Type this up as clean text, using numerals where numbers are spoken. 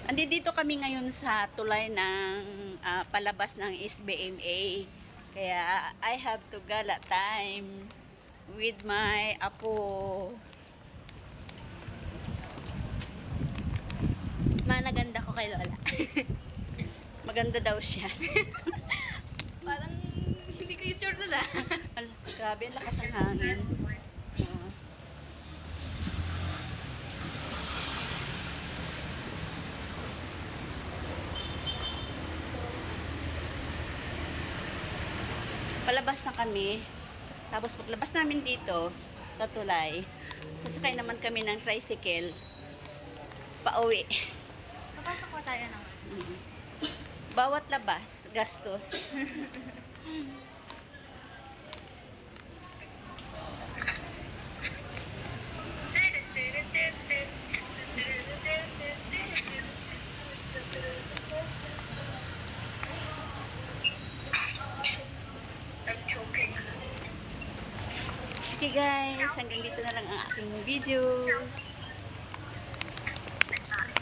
Andito kami ngayon sa tulay ng palabas ng SBMA. Kaya I have to gala time with my apo. Managanda ko kay Lola. Maganda daw siya. Parang hindi ko sure Lola. Grabe, ang lakas ng hangin. Palabas na kami. Tapos paglabas namin dito sa tulay, sasakay naman kami ng tricycle pauwi. Papasok pa tayo naman. Bawat labas, gastos. Okay guys, hanggang dito na lang ang aking videos.